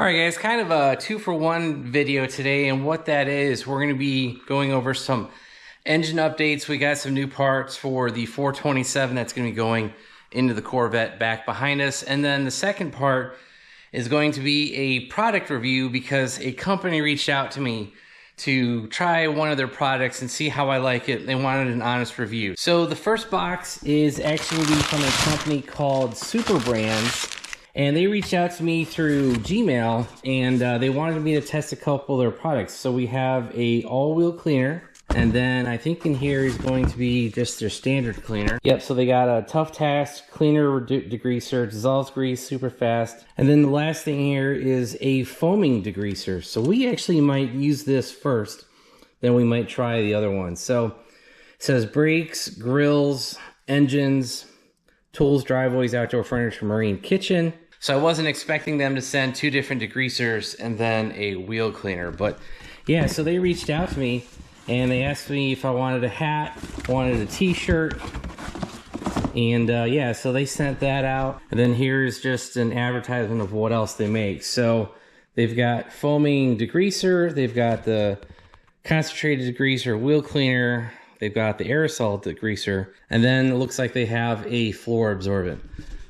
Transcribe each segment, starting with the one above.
All right, guys, kind of a 2-for-1 video today, and what that is, we're going to be going over some engine updates. We got some new parts for the 427 that's going to be going into the Corvette back behind us, and then the second part is going to be a product review because a company reached out to me to try one of their products and see how I like it. They wanted an honest review. So the first box is actually from a company called Super Brands. And they reached out to me through Gmail, and they wanted me to test a couple of their products. So we have a all-wheel cleaner, and then I think in here is going to be just their standard cleaner. Yep, so they got a tough task, cleaner degreaser, dissolves grease super fast. And then the last thing here is a foaming degreaser. So we actually might use this first, then we might try the other one. So it says brakes, grills, engines, tools, driveways, outdoor furniture, marine, kitchen. So I wasn't expecting them to send 2 different degreasers and then a wheel cleaner. But yeah, so they reached out to me and they asked me if I wanted a hat, wanted a t-shirt. And yeah, so they sent that out. And then here's just an advertisement of what else they make. So they've got foaming degreaser, they've got the concentrated degreaser wheel cleaner, they've got the aerosol degreaser, and then it looks like they have a floor absorbent.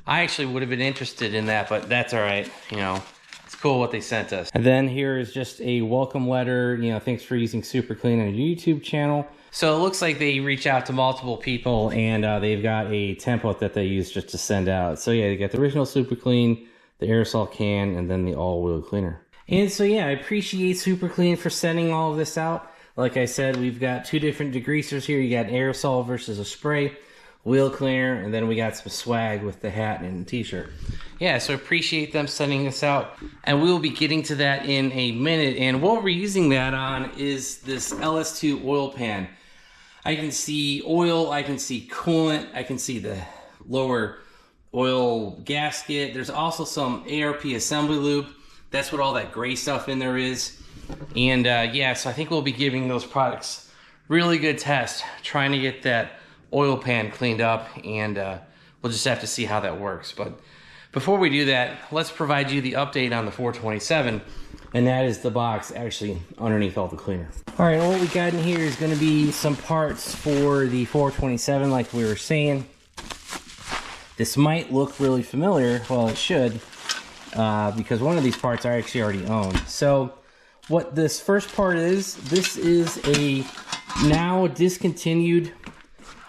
I actually would have been interested in that, but that's all right. You know, it's cool what they sent us. And then here is just a welcome letter. You know, thanks for using Super Clean on your YouTube channel. So it looks like they reach out to multiple people, and they've got a template that they use just to send out. So yeah, they got the original Super Clean, the aerosol can, and then the all-wheel cleaner. And so yeah, I appreciate Super Clean for sending all of this out. Like I said, we've got 2 different degreasers here. You got aerosol versus a spray, wheel cleaner, and then we got some swag with the hat and the t-shirt. Yeah, so appreciate them sending this out. And we'll be getting to that in a minute. And what we're using that on is this LS2 oil pan. I can see oil, I can see coolant, I can see the lower oil gasket. There's also some ARP assembly lube. That's what all that gray stuff in there is. And yeah, so I think we'll be giving those products really good test, trying to get that oil pan cleaned up, and we'll just have to see how that works. But before we do that, let's provide you the update on the 427, and that is the box actually underneath all the cleaner. All right, what we got in here is going to be some parts for the 427, like we were saying. This might look really familiar. Well, it should, because one of these parts I actually already own. So what this first part is, this is a now discontinued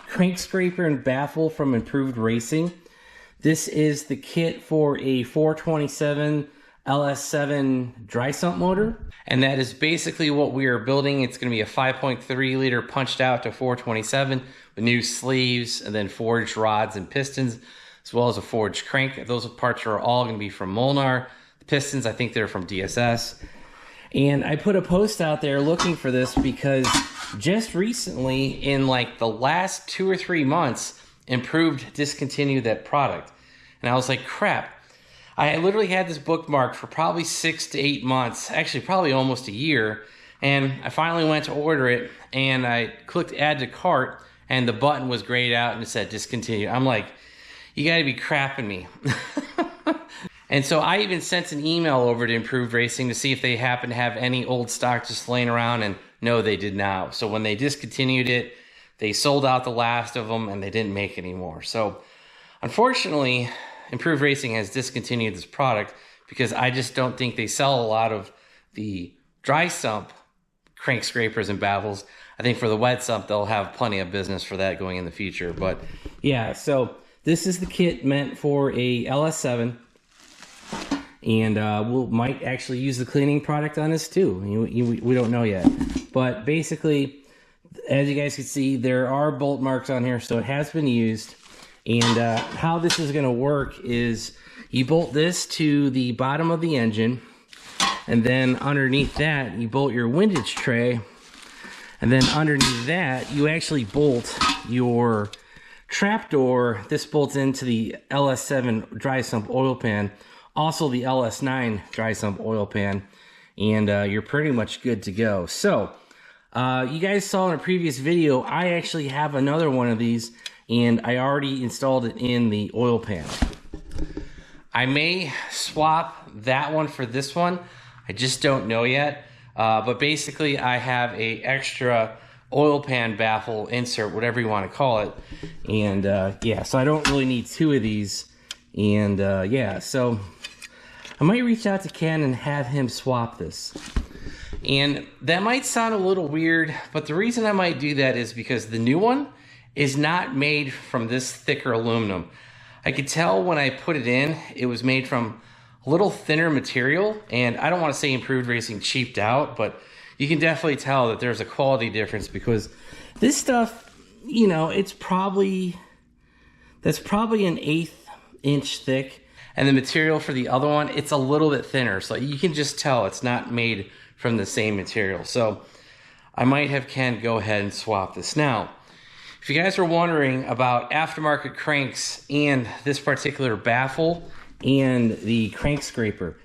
crank scraper and baffle from Improved Racing. This is the kit for a 427 LS7 dry sump motor, and that is basically what we are building. It's going to be a 5.3 liter punched out to 427 with new sleeves and then forged rods and pistons, as well as a forged crank. Those parts are all going to be from Molnar. The pistons, I think they're from DSS. And I put a post out there looking for this because just recently, in like the last 2 or 3 months, Improved discontinued that product. And I was like, crap. I literally had this bookmarked for probably 6 to 8 months, actually probably almost a year. And I finally went to order it, and I clicked add to cart, and the button was grayed out and it said discontinued. I'm like, you gotta be crapping me. And so I even sent an email over to Improved Racing to see if they happen to have any old stock just laying around, and no, they did not. So when they discontinued it, they sold out the last of them and they didn't make any more. So unfortunately, Improved Racing has discontinued this product because I just don't think they sell a lot of the dry sump crank scrapers and baffles. I think for the wet sump, they'll have plenty of business for that going in the future. But yeah, so this is the kit meant for a LS7. And we might actually use the cleaning product on this too. We don't know yet. But basically, as you guys can see, there are bolt marks on here, so it has been used. And how this is going to work is you bolt this to the bottom of the engine, and then underneath that, you bolt your windage tray. And then underneath that, you actually bolt your trapdoor. This bolts into the LS7 dry sump oil pan. Also the LS9 dry sump oil pan, and you're pretty much good to go. So you guys saw in a previous video, I actually have another one of these, and I already installed it in the oil pan. I may swap that one for this one. I just don't know yet. But basically, I have a extra oil pan baffle insert, whatever you want to call it. And yeah, so I don't really need two of these. And yeah, so I might reach out to Ken and have him swap this. And that might sound a little weird, but the reason I might do that is because the new one is not made from this thicker aluminum. I could tell when I put it in, it was made from a little thinner material, and I don't want to say Improved Racing cheaped out, but you can definitely tell that there's a quality difference because this stuff, you know, that's probably an 1/8 inch thick, and the material for the other one, it's a little bit thinner, so you can just tell it's not made from the same material. So I might have Ken go ahead and swap this. Now, if you guys are wondering about aftermarket cranks and this particular baffle and the crank scraper,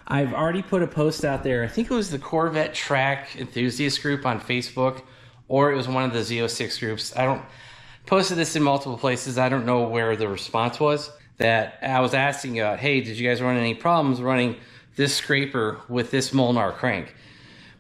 I've already put a post out there. I think it was the Corvette Track Enthusiast group on Facebook, or it was one of the Z06 groups. Posted this in multiple places. I don't know where the response was. That I was asking, hey, did you guys run any problems running this scraper with this Molnar crank?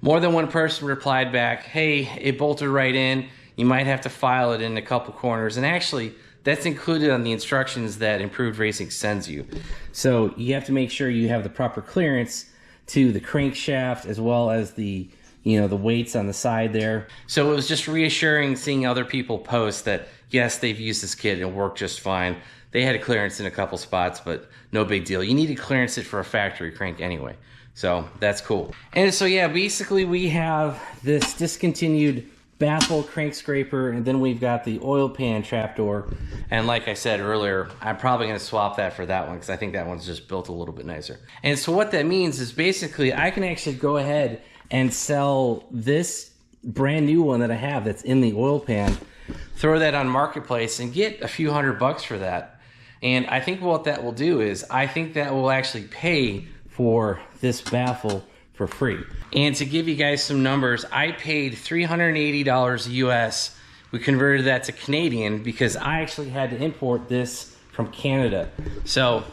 More than one person replied back, hey, it bolted right in. You might have to file it in a couple corners. And actually, that's included on the instructions that Improved Racing sends you. So you have to make sure you have the proper clearance to the crankshaft as well as the, you know, the weights on the side there. So it was just reassuring seeing other people post that, yes, they've used this kit and it worked just fine. They had a clearance in a couple spots, but no big deal. You need to clearance it for a factory crank anyway. So that's cool. And so yeah, basically we have this discontinued baffle crank scraper, and then we've got the oil pan trapdoor. And like I said earlier, I'm probably going to swap that for that one because I think that one's just built a little bit nicer. And so what that means is basically I can actually go ahead and sell this brand new one that I have that's in the oil pan, throw that on Marketplace and get a few $100 for that. And I think what that will do is I think that will actually pay for this baffle for free. And to give you guys some numbers, I paid $380 US. We converted that to Canadian because I actually had to import this from Canada. So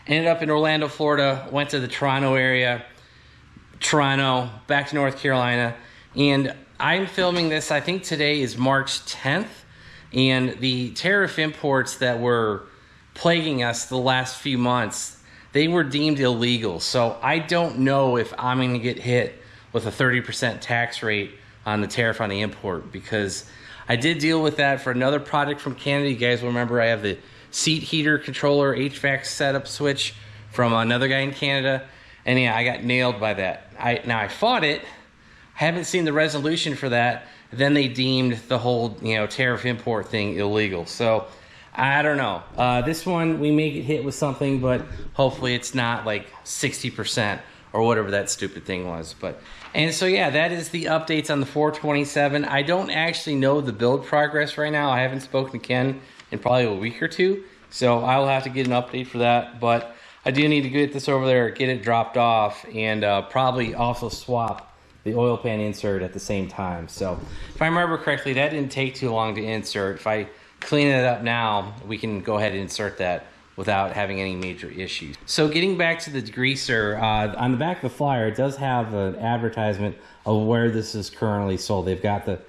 ended up in Orlando, Florida, went to the Toronto area, Toronto, back to North Carolina. And I'm filming this, I think today is March 10th. And the tariff imports that were plaguing us the last few months, they were deemed illegal. So I don't know if I'm going to get hit with a 30% tax rate on the tariff on the import, because I did deal with that for another product from Canada. You guys will remember I have the seat heater controller HVAC setup switch from another guy in Canada. And yeah, I got nailed by that. Now I fought it. I haven't seen the resolution for that. Then they deemed the whole, you know, tariff import thing illegal. So I don't know. This one, we may get hit with something, but hopefully it's not like 60% or whatever that stupid thing was. And so yeah, that is the updates on the 427. I don't actually know the build progress right now. I haven't spoken to Ken in probably a week or two, so I'll have to get an update for that. But I do need to get this over there, get it dropped off, and probably also swap the oil pan insert at the same time. So if I remember correctly, that didn't take too long to insert. If I clean it up now, we can go ahead and insert that without having any major issues. So getting back to the degreaser, on the back of the flyer, it does have an advertisement of where this is currently sold. They've got the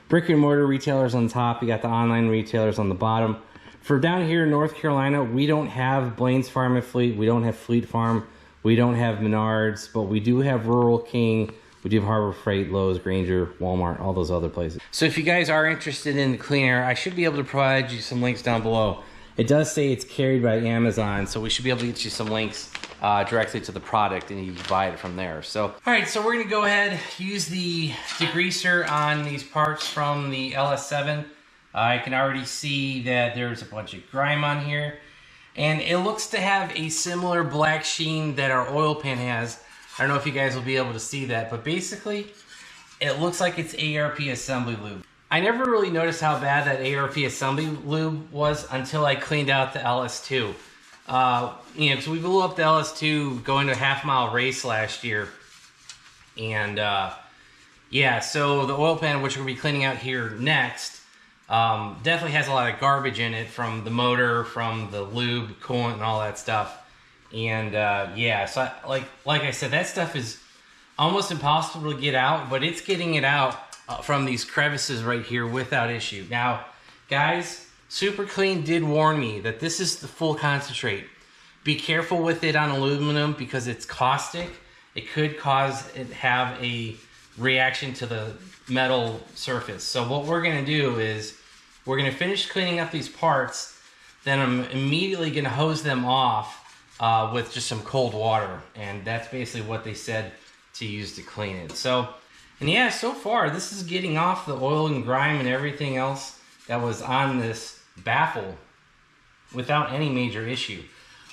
brick and mortar retailers on top, you got the online retailers on the bottom. For down here in North Carolina, we don't have Blaine's Farm and Fleet, we don't have Fleet Farm, we don't have Menards, but we do have Rural King, we do have Harbor Freight, Lowe's, Granger, Walmart, all those other places. So if you guys are interested in the clean air, I should be able to provide you some links down below. It does say it's carried by Amazon, so we should be able to get you some links directly to the product, and you can buy it from there. So, all right, so we're gonna go ahead, use the degreaser on these parts from the LS7. I can already see that there's a bunch of grime on here, and it looks to have a similar black sheen that our oil pan has. I don't know if you guys will be able to see that, but basically, it looks like it's ARP assembly lube. I never really noticed how bad that ARP assembly lube was until I cleaned out the LS2. You know, because we blew up the LS2 going to a half-mile race last year. And, yeah, so the oil pan, which we're going to be cleaning out here next, definitely has a lot of garbage in it from the motor, from the lube, coolant, and all that stuff. And yeah, so like I said, that stuff is almost impossible to get out, but it's getting it out from these crevices right here without issue. Now, guys, Super Clean did warn me that this is the full concentrate. Be careful with it on aluminum because it's caustic. It could cause it have a reaction to the metal surface. So what we're gonna do is we're gonna finish cleaning up these parts, then I'm immediately gonna hose them off with just some cold water. And that's basically what they said to use to clean it. So, and yeah, so far this is getting off the oil and grime and everything else that was on this baffle without any major issue.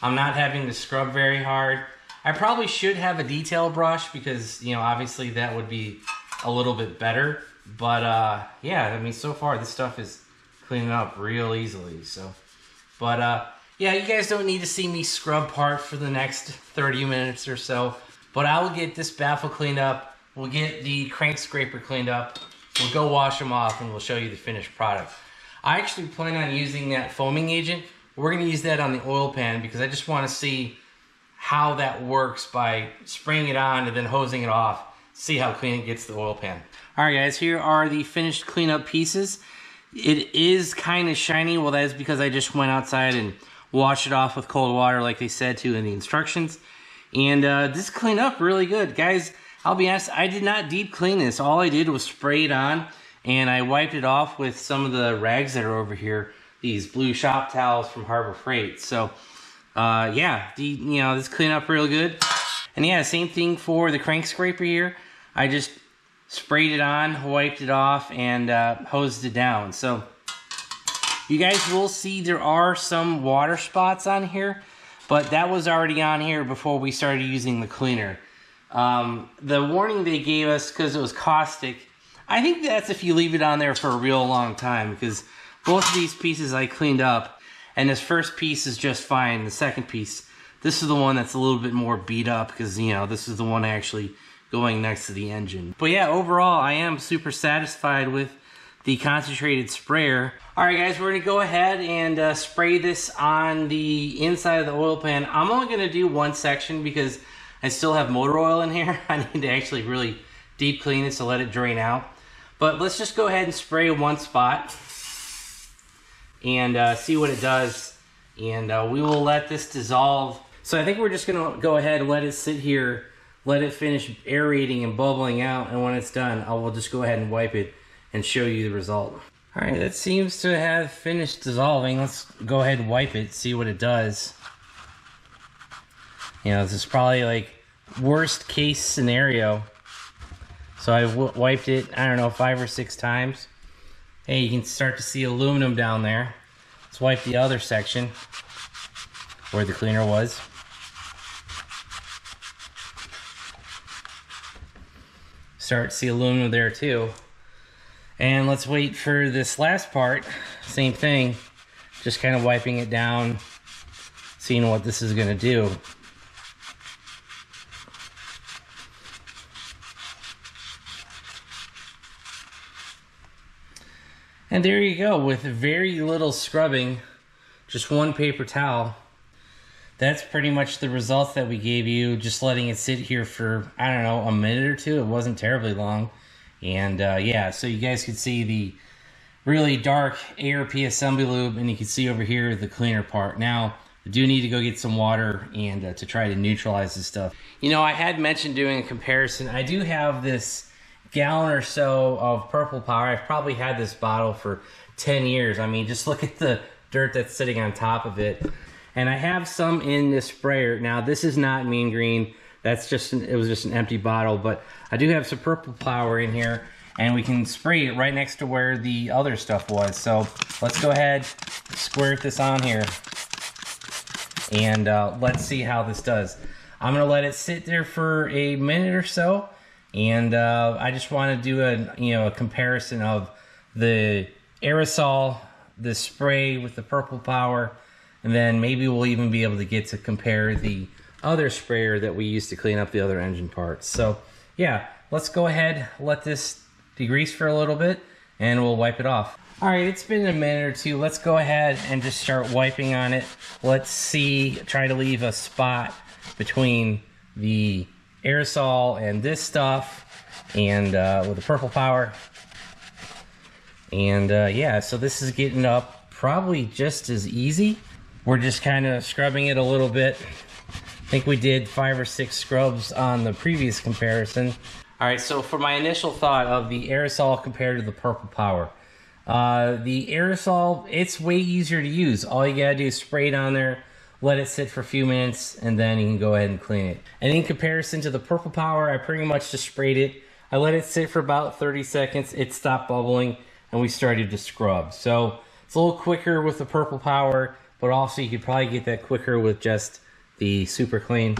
I'm not having to scrub very hard. I probably should have a detail brush because, you know, obviously that would be a little bit better. But yeah, I mean, so far this stuff is cleaning up real easily. So, but yeah, you guys don't need to see me scrub parts for the next 30 minutes or so. But I will get this baffle cleaned up. We'll get the crank scraper cleaned up. We'll go wash them off and we'll show you the finished product. I actually plan on using that foaming agent. We're going to use that on the oil pan because I just want to see how that works by spraying it on and then hosing it off. See how clean it gets the oil pan. All right, guys, here are the finished cleanup pieces. It is kind of shiny. Well, that is because I just went outside and washed it off with cold water like they said to in the instructions. And this cleaned up really good. Guys, I'll be honest, I did not deep clean this. All I did was spray it on and I wiped it off with some of the rags that are over here. These blue shop towels from Harbor Freight. So yeah, you know, this cleaned up real good. And yeah, same thing for the crank scraper here. I just sprayed it on, wiped it off, and hosed it down. So you guys will see there are some water spots on here, but that was already on here before we started using the cleaner. The warning they gave us, because it was caustic, I think that's if you leave it on there for a real long time, because both of these pieces I cleaned up, and this first piece is just fine. The second piece, this is the one that's a little bit more beat up, because, you know, this is the one actually going next to the engine. But yeah, overall, I am super satisfied with the concentrated sprayer. All right, guys, we're gonna go ahead and spray this on the inside of the oil pan. I'm only gonna do one section because I still have motor oil in here. I need to actually really deep clean it to let it drain out. But let's just go ahead and spray one spot and see what it does. And we will let this dissolve. So I think we're just gonna go ahead and let it sit here, let it finish aerating and bubbling out. And when it's done, I will just go ahead and wipe it and show you the result. All right, that seems to have finished dissolving. Let's go ahead and wipe it, see what it does. You know, this is probably like worst case scenario. So I've wiped it, I don't know, 5 or 6 times. Hey, you can start to see aluminum down there. Let's wipe the other section where the cleaner was. Start to see aluminum there too. And let's wait for this last part. Same thing, just kind of wiping it down, seeing what this is gonna do. And there you go, with very little scrubbing, just one paper towel. That's pretty much the results that we gave you, just letting it sit here for, I don't know, a minute or two. It wasn't terribly long. And yeah, so you guys could see the really dark ARP assembly lube, and you can see over here the cleaner part. Now, I do need to go get some water and to try to neutralize this stuff. You know, I had mentioned doing a comparison. I do have this gallon or so of Purple Power. I've probably had this bottle for 10 years. I mean, just look at the dirt that's sitting on top of it. And I have some in this sprayer. Now, this is not mean green. That's just it was just an empty bottle, but I do have some Purple Power in here, and we can spray it right next to where the other stuff was. So let's go ahead, squirt this on here, and let's see how this does. I'm gonna let it sit there for a minute or so, and I just want to do a comparison of the aerosol, the spray with the Purple Power, and then maybe we'll even be able to get to compare the other sprayer that we use to clean up the other engine parts. So yeah, let's go ahead, let this degrease for a little bit, and we'll wipe it off. All right, it's been a minute or two. Let's go ahead and just start wiping on it. Let's see, try to leave a spot between the aerosol and this stuff, and with the purple power. And yeah, so this is getting up probably just as easy. We're just kind of scrubbing it a little bit. I think we did 5 or 6 scrubs on the previous comparison. All right, so for my initial thought of the aerosol compared to the purple power. The aerosol, it's way easier to use. All you gotta do is spray it on there, let it sit for a few minutes, and then you can go ahead and clean it. And in comparison to the purple power, I pretty much just sprayed it. I let it sit for about 30 seconds, it stopped bubbling, and we started to scrub. So it's a little quicker with the purple power, but also you could probably get that quicker with just the super clean.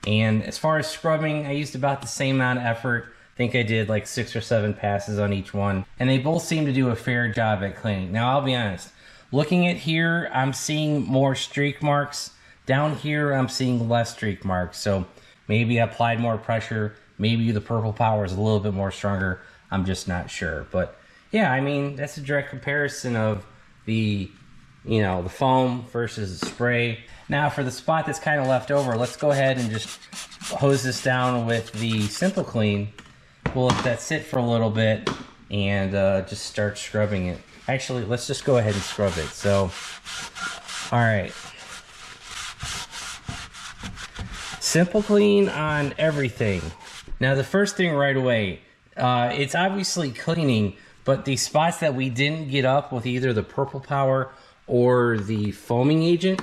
And as far as scrubbing, I used about the same amount of effort. I think I did like 6 or 7 passes on each one, and they both seem to do a fair job at cleaning. Now, I'll be honest, looking at here, I'm seeing more streak marks. Down here, I'm seeing less streak marks. So maybe I applied more pressure. Maybe the purple power is a little bit more stronger. I'm just not sure. But yeah, I mean, that's a direct comparison of the, you know, the foam versus the spray. Now for the spot that's kind of left over, let's go ahead and just hose this down with the Simple Clean. We'll let that sit for a little bit and just start scrubbing it. Actually, let's just go ahead and scrub it. So, all right. Simple Clean on everything. Now the first thing right away, it's obviously cleaning, but the spots that we didn't get up with either the purple power or the foaming agent,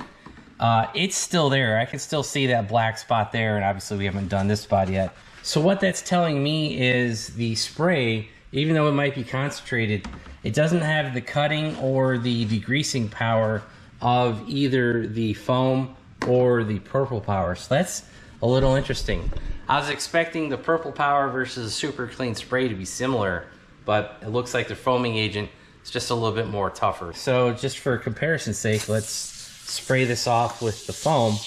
it's still there. I can still see that black spot there, and obviously we haven't done this spot yet. So what that's telling me is the spray, even though it might be concentrated, it doesn't have the cutting or the degreasing power of either the foam or the purple power. So that's a little interesting. I was expecting the purple power versus the super clean spray to be similar, but it looks like the foaming agent is just a little bit more tougher. So just for comparison's sake, let's spray this off with the foam,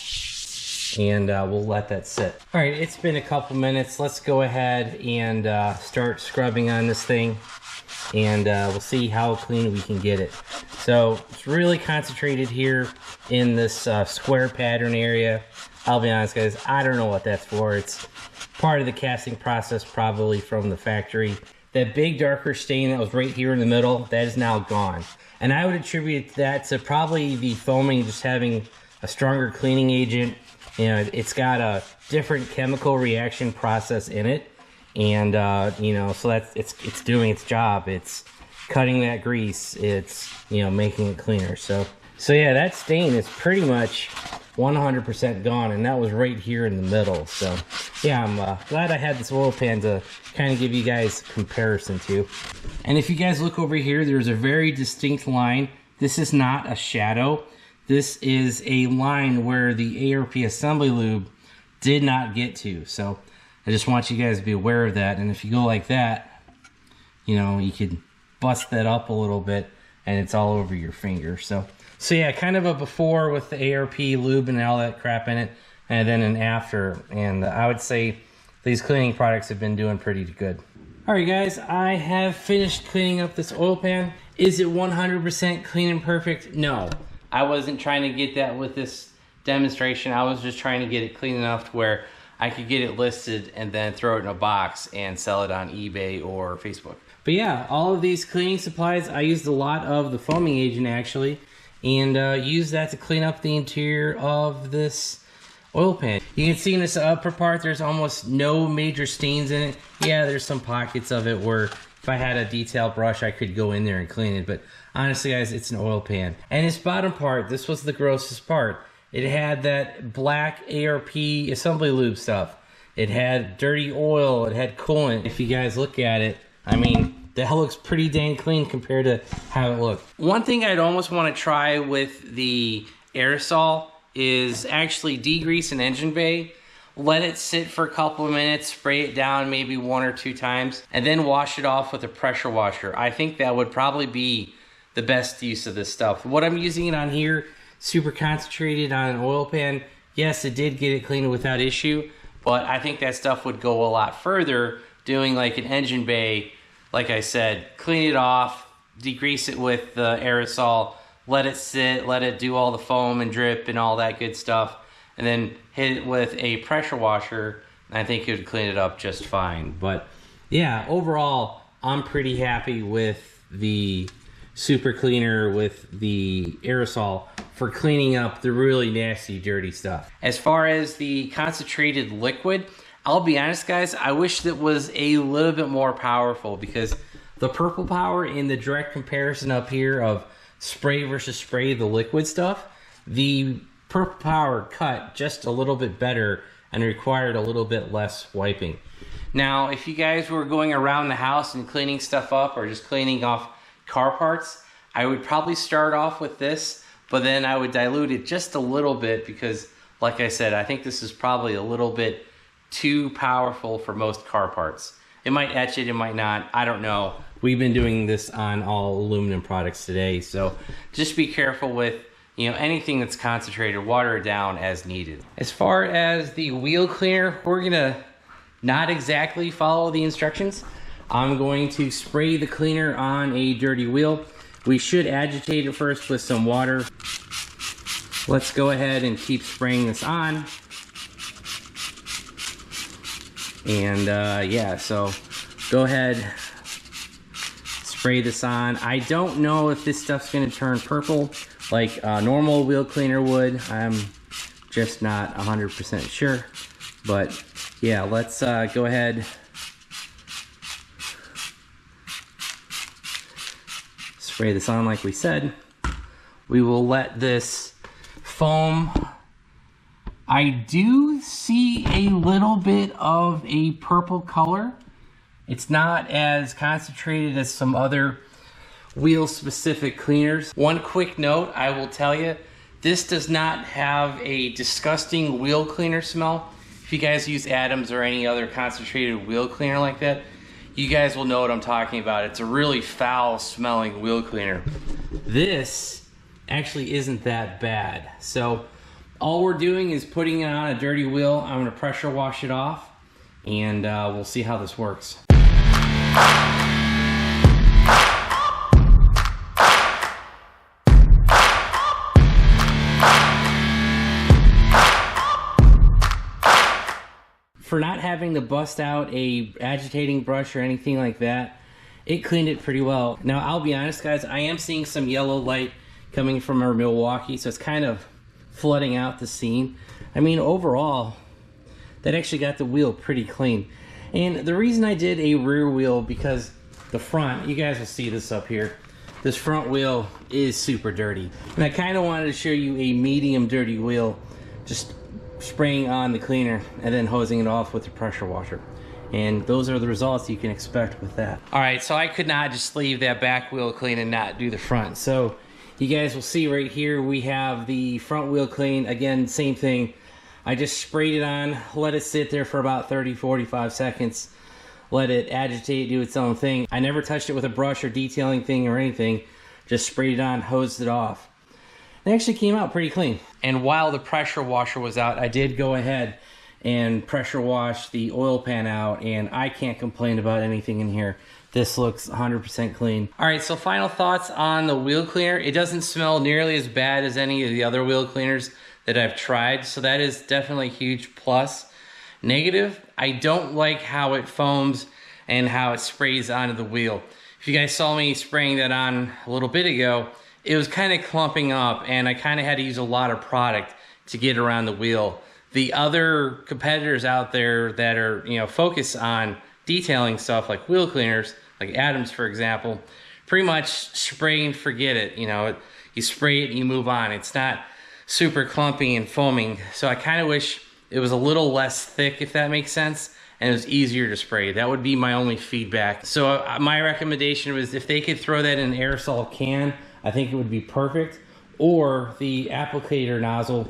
and we'll let that sit. All right, it's been a couple minutes. Let's go ahead and start scrubbing on this thing, and we'll see how clean we can get it. So it's really concentrated here in this square pattern area. I'll be honest, guys, I don't know what that's for. It's part of the casting process, probably from the factory. That big darker stain that was right here in the middle, that is now gone. And I would attribute that to probably the foaming just having a stronger cleaning agent. You know, it's got a different chemical reaction process in it, and you know, so that's it's doing its job. It's cutting that grease. It's, you know, making it cleaner. So yeah, that stain is pretty much 100% gone, and that was right here in the middle. So yeah, I'm glad I had this oil pan to kind of give you guys a comparison to. And if you guys look over here, there's a very distinct line. This is not a shadow. This is a line where the ARP assembly lube did not get to. So I just want you guys to be aware of that. And if you go like that, you know, you could bust that up a little bit and it's all over your finger. So yeah, kind of a before with the ARP lube and all that crap in it, and then an after. And I would say these cleaning products have been doing pretty good. All right, guys, I have finished cleaning up this oil pan. Is it 100% clean and perfect? No. I wasn't trying to get that with this demonstration. I was just trying to get it clean enough to where I could get it listed and then throw it in a box and sell it on eBay or Facebook. But yeah, all of these cleaning supplies, I used a lot of the foaming agent actually, and used that to clean up the interior of this oil pan. You can see in this upper part, there's almost no major stains in it. Yeah, there's some pockets of it where if I had a detail brush, I could go in there and clean it, but honestly, guys, it's an oil pan. And this bottom part, this was the grossest part. It had that black ARP assembly lube stuff. It had dirty oil, it had coolant. If you guys look at it, I mean, that looks pretty dang clean compared to how it looked. One thing I'd almost want to try with the aerosol is actually degrease an engine bay. Let it sit for a couple of minutes, spray it down maybe 1 or 2 times, and then wash it off with a pressure washer. I think that would probably be the best use of this stuff. What I'm using it on here, super concentrated on an oil pan. Yes, it did get it cleaned without issue, but I think that stuff would go a lot further doing like an engine bay. Like I said, clean it off, degrease it with the aerosol, let it sit, let it do all the foam and drip and all that good stuff, and then hit it with a pressure washer, and I think it would clean it up just fine. But yeah, overall, I'm pretty happy with the super cleaner with the aerosol for cleaning up the really nasty, dirty stuff. As far as the concentrated liquid, I'll be honest, guys, I wish that was a little bit more powerful, because the purple power in the direct comparison up here of spray versus spray, the liquid stuff, the purple power cut just a little bit better and required a little bit less wiping. Now, if you guys were going around the house and cleaning stuff up or just cleaning off car parts, I would probably start off with this, but then I would dilute it just a little bit because, like I said, I think this is probably a little bit too powerful for most car parts. It might etch it, it might not, I don't know. We've been doing this on all aluminum products today, so just be careful with, you know, anything that's concentrated, water it down as needed. As far as the wheel cleaner, we're gonna not exactly follow the instructions. I'm going to spray the cleaner on a dirty wheel. We should agitate it first with some water. Let's go ahead and keep spraying this on. And yeah, so go ahead, spray this on. I don't know if this stuff's gonna turn purple like a normal wheel cleaner would. I'm just not 100% sure. But yeah, let's go ahead. Spray this on like we said. We will let this foam. I do see a little bit of a purple color. It's not as concentrated as some other wheel specific cleaners. One quick note, I will tell you, this does not have a disgusting wheel cleaner smell. If you guys use Adams or any other concentrated wheel cleaner like that, you guys will know what I'm talking about. It's a really foul smelling wheel cleaner. This actually isn't that bad. So all we're doing is putting it on a dirty wheel. I'm gonna pressure wash it off, and we'll see how this works. For not having to bust out a agitating brush or anything like that, it cleaned it pretty well. Now, I'll be honest, guys, I am seeing some yellow light coming from our Milwaukee, so it's kind of flooding out the scene. I mean, overall, that actually got the wheel pretty clean. And the reason I did a rear wheel, because the front, you guys will see this up here, this front wheel is super dirty. And I kind of wanted to show you a medium dirty wheel, just spraying on the cleaner and then hosing it off with the pressure washer. And those are the results you can expect with that. All right, so I could not just leave that back wheel clean and not do the front. So you guys will see right here, we have the front wheel clean. Again, same thing. I just sprayed it on, let it sit there for about 30-45 seconds, let it agitate, do its own thing. I never touched it with a brush or detailing thing or anything, just sprayed it on, hosed it off. It actually came out pretty clean. And while the pressure washer was out, I did go ahead and pressure wash the oil pan out, and I can't complain about anything in here. This looks 100% clean. All right, so final thoughts on the wheel cleaner. It doesn't smell nearly as bad as any of the other wheel cleaners that I've tried, so that is definitely a huge plus. Negative, I don't like how it foams and how it sprays onto the wheel. If you guys saw me spraying that on a little bit ago, it was kind of clumping up, and I kind of had to use a lot of product to get around the wheel. The other competitors out there that are, you know, focused on detailing stuff like wheel cleaners, like Adams, for example, pretty much spray and forget it. You know, you spray it and you move on. It's not super clumpy and foaming. So I kind of wish it was a little less thick, if that makes sense, and it was easier to spray. That would be my only feedback. So my recommendation was if they could throw that in an aerosol can, I think it would be perfect. Or the applicator nozzle,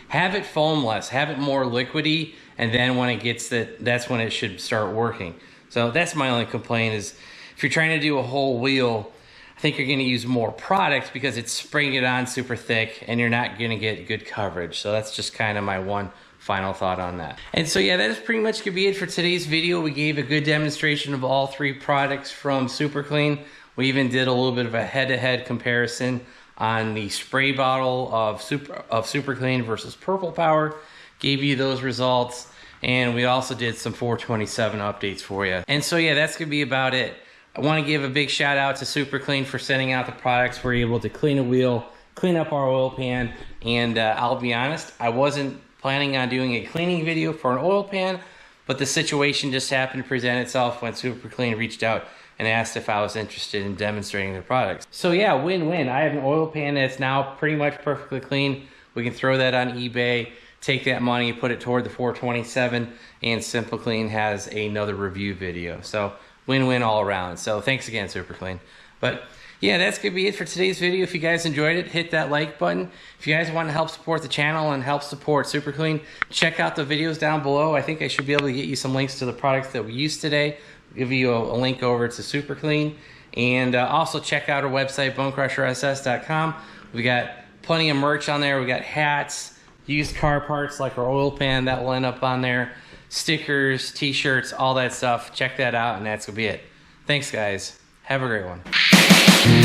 have it foam less, have it more liquidy, and then when it gets that's when it should start working. So that's my only complaint, is if you're trying to do a whole wheel, I think you're gonna use more product because it's spraying it on super thick and you're not gonna get good coverage. So that's just kind of my one final thought on that. And so yeah, that is pretty much gonna be it for today's video. We gave a good demonstration of all three products from Super Clean. We even did a little bit of a head-to-head comparison on the spray bottle of Super Clean versus Purple Power. Gave you those results. And we also did some 427 updates for you. And so yeah, that's gonna be about it. I want to give a big shout out to Super Clean for sending out the products. We're able to clean a wheel, clean up our oil pan, and I'll be honest, I wasn't planning on doing a cleaning video for an oil pan, but the situation just happened to present itself when Super Clean reached out and asked if I was interested in demonstrating their products. So yeah, win-win. I have an oil pan that's now pretty much perfectly clean. We can throw that on eBay, take that money, put it toward the 427, and Simple Clean has another review video. So win-win all around. So thanks again, Super Clean. But yeah, that's gonna be it for today's video. If you guys enjoyed it, hit that like button. If you guys want to help support the channel and help support Super Clean, check out the videos down below. I think I should be able to get you some links to the products that we used today. Give you a link over to Super Clean. And also check out our website, BonecrrusherSS.com. We got plenty of merch on there. We got hats, used car parts like our oil pan that will end up on there, stickers, t-shirts, all that stuff. Check that out, and that's gonna be it. Thanks, guys. Have a great one.